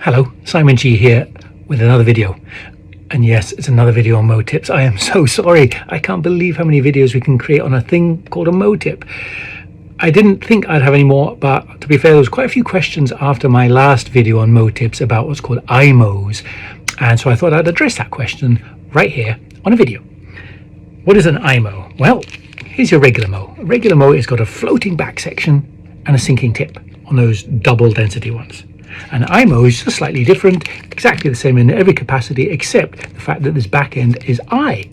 Hello, Simon G here with another video. And yes, it's another video on mow tips. I am so sorry. I can't believe how many videos we can create on a thing called a mow tip. I didn't think I'd have any more, but to be fair, there was quite a few questions after my last video on mow tips about what's called iMOWs. And so I thought I'd address that question right here on a video. What is an iMOW? Well, here's your regular mow. A regular mow has got a floating back section and a sinking tip on those double density ones. And iMOW is just slightly different, exactly the same in every capacity, except the fact that this back end is I.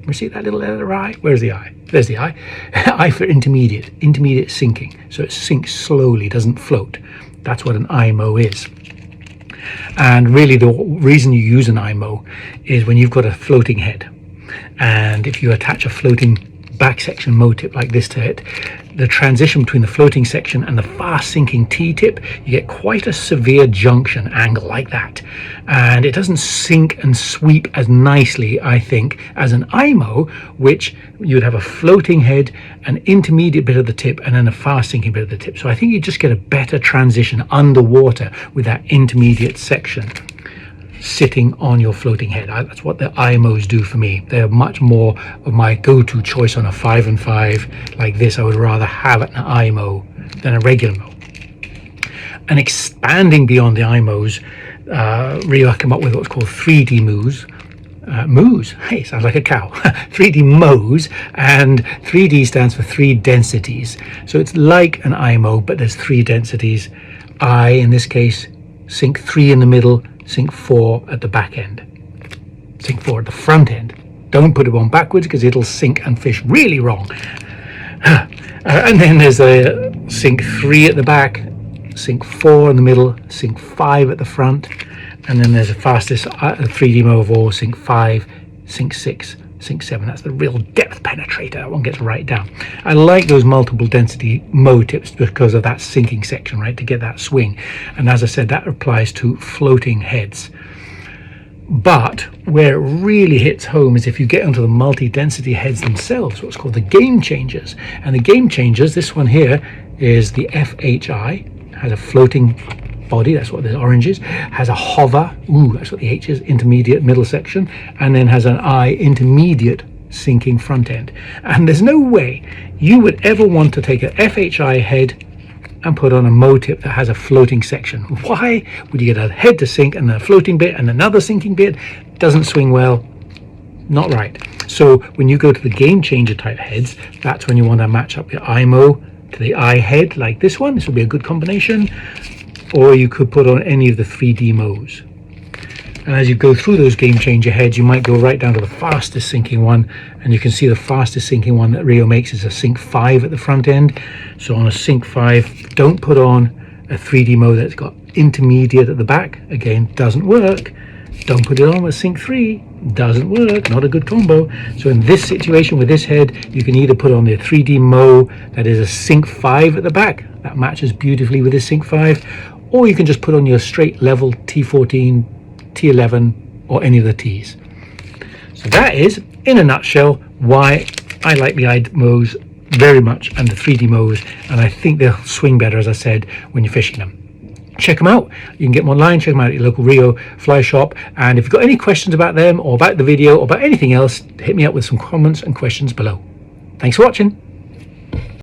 You see that little letter I? Where's the I? There's the I. I for intermediate sinking. So it sinks slowly, doesn't float. That's what an iMOW is. And really the reason you use an iMOW is when you've got a floating head. And if you attach a floating back section mow tip like this to it, the transition between the floating section and the fast sinking T-tip, you get quite a severe junction angle like that, and it doesn't sink and sweep as nicely, I think, as an iMOW, which you would have a floating head, an intermediate bit of the tip, and then a fast sinking bit of the tip. So I think you just get a better transition underwater with that intermediate section sitting on your floating head. That's what the iMOWs do for me. They're much more of my go-to choice on a 5 and 5 like this. I would rather have an iMOW than a regular mow. And expanding beyond the iMOWs, really I come up with what's called 3D mows. Mows, hey, sounds like a cow. 3D mows, and 3D stands for 3 densities. So it's like an iMOW, but there's 3 densities. I, in this case, sink 3 in the middle, sink 4 at the back end, sink 4 at the front end. Don't put it on backwards because it'll sink and fish really wrong. And then there's a sink 3 at the back, sink 4 in the middle, sink 5 at the front, and then there's the fastest 3D mow of all, sink 5, sink 6, sink 7. That's the real depth penetrator. That one gets right down. I like those multiple density mow tips because of that sinking section, right, to get that swing. And as I said, that applies to floating heads. But where it really hits home is if you get onto the multi-density heads themselves, what's called the game changers. And the game changers, this one here is the FHI, has a floating body, that's what the orange is, has a hover, that's what the H is, intermediate middle section, and then has an I, intermediate sinking front end. And there's no way you would ever want to take a FHI head and put on a mow tip that has a floating section. Why would you get a head to sink and then a floating bit and another sinking bit? Doesn't swing well, not right. So when you go to the game changer type heads, that's when you want to match up your iMOW to the I head like this one. This will be a good combination. Or you could put on any of the 3D mows. And as you go through those game changer heads, you might go right down to the fastest sinking one, and you can see the fastest sinking one that Rio makes is a sink 5 at the front end. So on a sink 5, don't put on a 3D mow that's got intermediate at the back. Again, doesn't work. Don't put it on with sink 3, doesn't work, not a good combo. So in this situation with this head, you can either put on the 3D mow that is a sink 5 at the back, that matches beautifully with this sink 5, or you can just put on your straight level T14, T11, or any of the Ts. So that is, in a nutshell, why I like the iMOWs very much and the 3D mows, and I think they'll swing better, as I said, when you're fishing them. Check them out. You can get them online, check them out at your local Rio fly shop, and if you've got any questions about them or about the video or about anything else, hit me up with some comments and questions below. Thanks for watching.